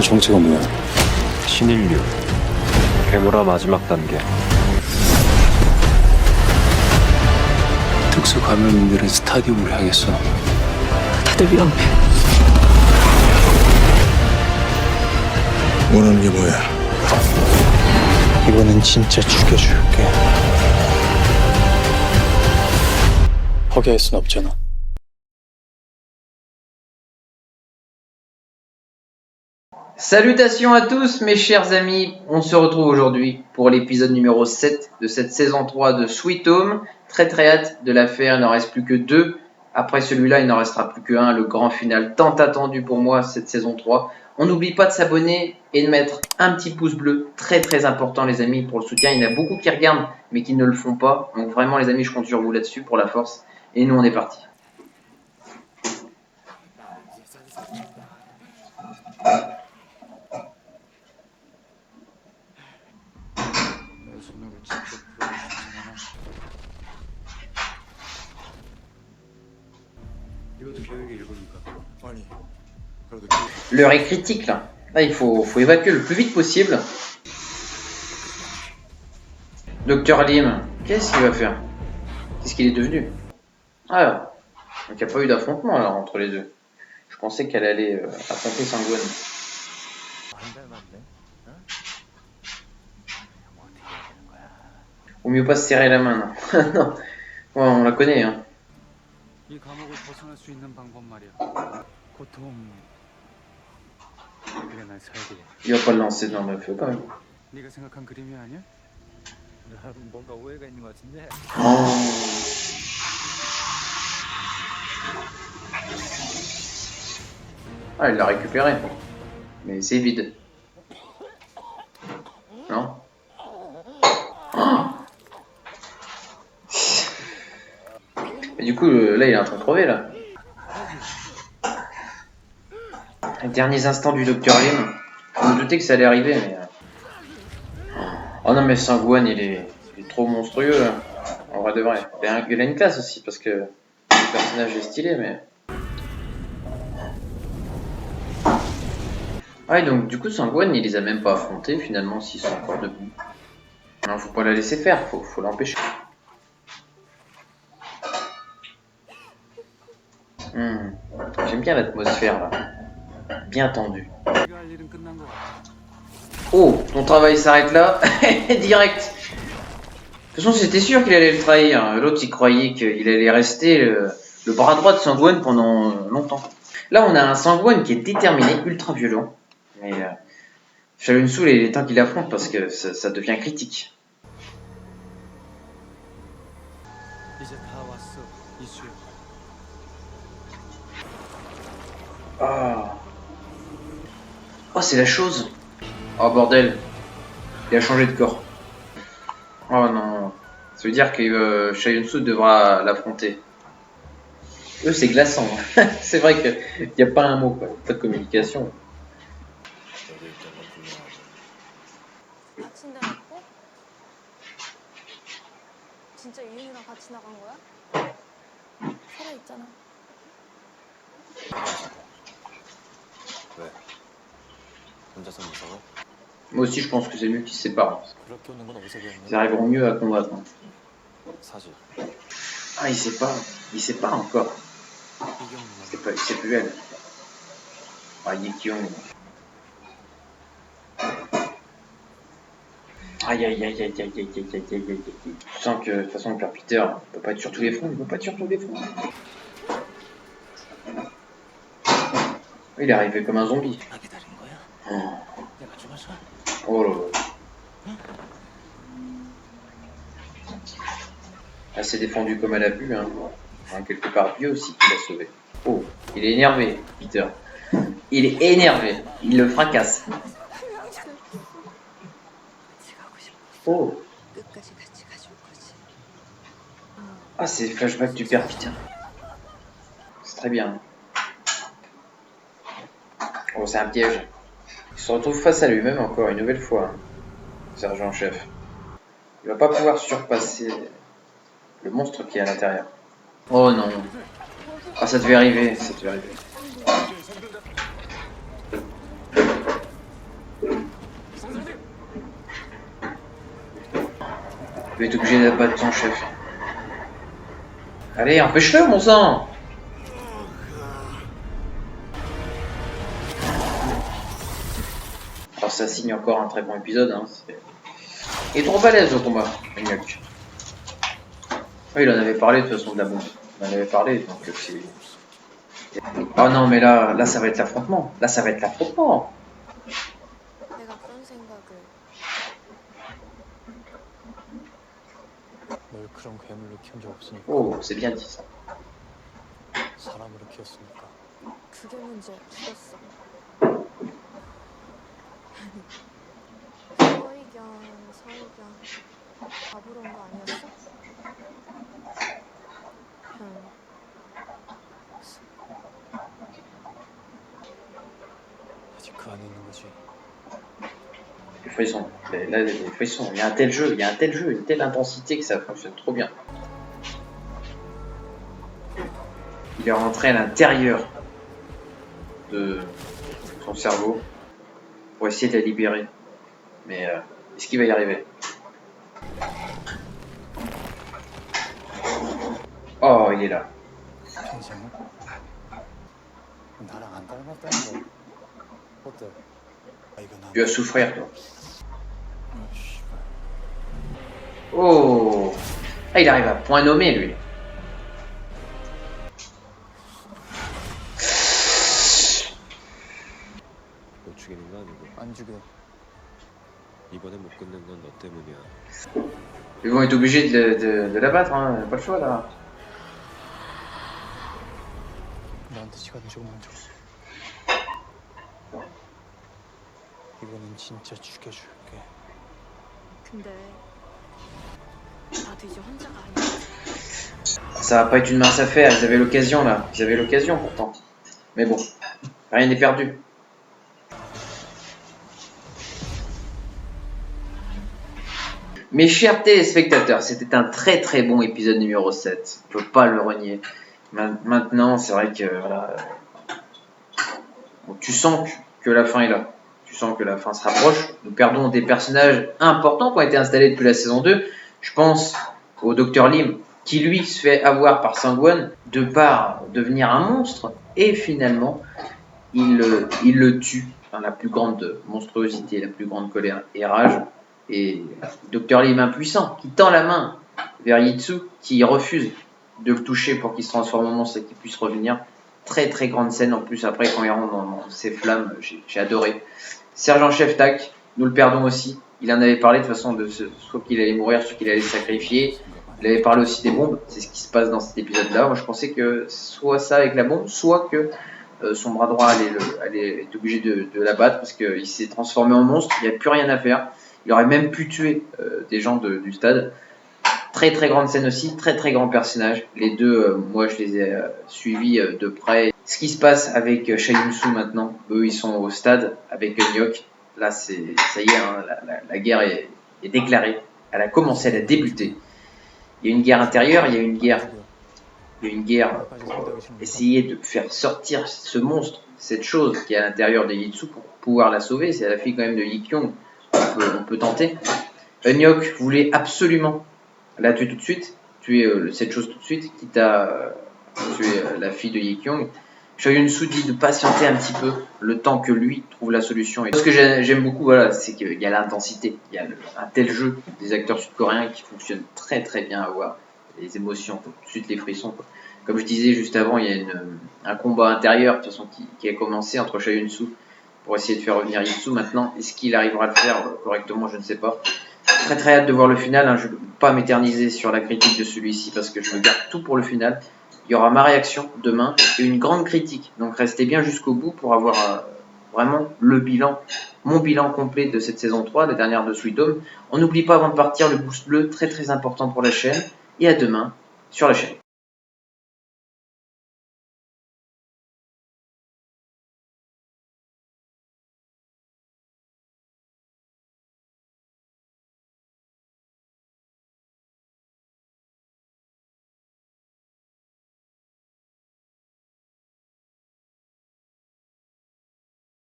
정체가 뭐야? 신인류 괴물화 마지막 단계. 특수 감염인들은 스타디움을 향했어. 다들 위험해. 원하는 게 뭐야? 이번엔 진짜 죽여줄게. 포기할 순 없잖아. Salutations à tous mes chers amis, on se retrouve aujourd'hui pour l'épisode numéro 7 de cette saison 3 de Sweet Home. Très hâte de la faire, il n'en reste plus que 2. Après celui-là, il n'en restera plus que 1, le grand final tant attendu pour moi cette saison 3. On n'oublie pas de s'abonner et de mettre un petit pouce bleu, très important les amis pour le soutien. Il y en a beaucoup qui regardent mais qui ne le font pas. Donc vraiment les amis, je compte sur vous là-dessus pour la force. Et nous on est parti. L'heure est critique là. Là il faut évacuer le plus vite possible. Docteur Lim, qu'est-ce qu'il va faire? Qu'est-ce qu'il est devenu? Ah, donc il n'y a pas eu d'affrontement alors entre les deux. Je pensais qu'elle allait affronter Sangwon. Au mieux pas se serrer la main, non. Non. Ouais, on la connaît, hein. Il va pas le lancer dans le feu quand même. Oh. Ah, il l'a récupéré. Mais c'est vide. Non? Et du coup, là, il est en train de crever, là. Les derniers instants du Docteur Lim. Je me doutais que ça allait arriver, mais... Oh non, mais Sangwon, il est trop monstrueux, là. En vrai de vrai. Il a une classe aussi, parce que... Le personnage est stylé, mais... Ah, et donc, du coup, Sangwon, il les a même pas affrontés, finalement, s'ils sont encore debout. Non, faut pas la laisser faire, faut l'empêcher. J'aime bien l'atmosphère là, bien tendue. Oh, ton travail s'arrête là, direct. De toute façon, c'était sûr qu'il allait le trahir. L'autre, il croyait qu'il allait rester le bras droit de Sangwon pendant longtemps. Là, on a un Sangwon qui est déterminé, ultra violent. Mais Shaolin-Soo, il est temps qu'il affronte parce que ça devient critique. Ah. Oh, c'est la chose. Oh bordel. Il a changé de corps. Oh non. Ça veut dire que Shaolin-Soo devra l'affronter. Eux, c'est glaçant. C'est vrai qu'il n'y a pas un mot, quoi. Pas de communication. Moi aussi, je pense que c'est mieux qu'ils se séparent. Ils arriveront mieux à combattre. Ah, il sait pas encore. Il sait plus elle. Ah, Yekion. Aïe aïe aïe aïe aïe aïe aïe aïe aïe aïe. Je sens que de toute façon le père Peter, il peut pas être sur tous les fronts, Il est arrivé comme un zombie. Oh là là. Elle s'est défendue comme elle a pu, hein. Quelque part Dieu aussi qui l'a sauvé. Oh, il est énervé, Peter. Il est énervé, il le fracasse. Oh. Ah, c'est les flashbacks du père Peter. C'est très bien. Oh, c'est un piège. Il se retrouve face à lui-même encore une nouvelle fois. Sergent-chef. Il va pas pouvoir surpasser le monstre qui est à l'intérieur. Oh non. Ah, ça devait arriver, Tu vas être obligé d'abattre ton chef. Allez, empêche-le, mon sang! Alors ça signe encore un très bon épisode. Hein. Il est trop balèze au combat, Enoch. Oui, il en avait parlé de toute façon de la bombe. Il en avait parlé, donc c'est... Oh non, mais là ça va être l'affrontement. Là, ça va être l'affrontement. 내가 그런 생각을 널 그런 괴물로 키운 적 없으니까. Oh, c'est bien dit ça. 사람으로 키웠으니까. 그게 문제야. 죽었어. 서의견 잡으러 온 거 아니었어? 아직 그 안에 있는 거지. Les frissons. Là, les frissons. Il y a un tel jeu, une telle intensité que ça fonctionne trop bien. Il est rentré à l'intérieur de son cerveau pour essayer de la libérer. Mais est-ce qu'il va y arriver? Oh, il est là. 괜찮아? 나랑 안 닮았다는 거 어때? 아 이거 나. Tu vas souffrir, toi. Oh! Ah, il arrive à point nommé, lui. 못 죽이는 거 아니고 안 죽여. 이번에 못 끝낸 건 너 때문이야. Ils vont être obligés de l'abattre, hein. Pas le choix, là. 나한테 시간 조금만 줘. 이번엔 진짜 죽여줄게. 근데 나도 이제 혼자가 아니야. Ça va pas être une mince affaire, ils avaient l'occasion, là. Ils avaient l'occasion, pourtant. Mais bon, rien n'est perdu. Mes chers téléspectateurs, c'était un très très bon épisode numéro 7. On peut pas le renier. Maintenant, c'est vrai que voilà, bon, tu sens que la fin est là. Tu sens que la fin se rapproche. Nous perdons des personnages importants qui ont été installés depuis la saison 2. Je pense au Dr Lim, qui lui se fait avoir par Sangwon de par devenir un monstre. Et finalement, il le tue. Enfin, la plus grande monstruosité, la plus grande colère et rage. Et Dr Lim impuissant, qui tend la main vers Yitsu, qui refuse de le toucher pour qu'il se transforme en monstre et qu'il puisse revenir. Très très grande scène en plus après quand il rentre dans ses flammes, j'ai adoré. Sergent-chef Tak, nous le perdons aussi. Il en avait parlé de toute façon de soit qu'il allait mourir, soit qu'il allait se sacrifier. Il avait parlé aussi des bombes, c'est ce qui se passe dans cet épisode-là. Moi je pensais que soit ça avec la bombe, soit que son bras droit allait être obligé de l'abattre parce qu'il s'est transformé en monstre, il n'y a plus rien à faire. Il aurait même pu tuer des gens du stade. Très très grande scène aussi, très très grand personnage. Les deux, moi je les ai suivis de près. Ce qui se passe avec Cha Eun-soo maintenant, eux ils sont au stade avec Eunhyuk. Là ça y est, hein, la guerre est déclarée. Elle a commencé, elle a débuté. Il y a une guerre intérieure, il y a une guerre pour essayer de faire sortir ce monstre, cette chose qui est à l'intérieur de Yitsu pour pouvoir la sauver. C'est la fille quand même de Yi-kyung, on peut tenter. Eunhyuk voulait absolument la tuer tout de suite, tuer cette chose tout de suite, quitte à tuer la fille de Yi-kyung. Cha Eun-soo dit de patienter un petit peu, le temps que lui trouve la solution. Et ce que j'aime beaucoup, voilà, c'est qu'il y a l'intensité, il y a un tel jeu des acteurs sud-coréens qui fonctionne très très bien à voir. Les émotions, tout de suite les frissons, quoi. Comme je disais juste avant, il y a un combat intérieur de toute façon qui a commencé entre Cha Eun-soo pour essayer de faire revenir Yitsu. Maintenant, est-ce qu'il arrivera à le faire correctement? Je ne sais pas. Très très hâte de voir le final, hein. Je ne veux pas m'éterniser sur la critique de celui-ci parce que je me garde tout pour le final. Il y aura ma réaction demain et une grande critique. Donc restez bien jusqu'au bout pour avoir vraiment le bilan, mon bilan complet de cette saison 3, la dernière de Sweet Home. On n'oublie pas avant de partir le pouce bleu, très très important pour la chaîne. Et à demain sur la chaîne.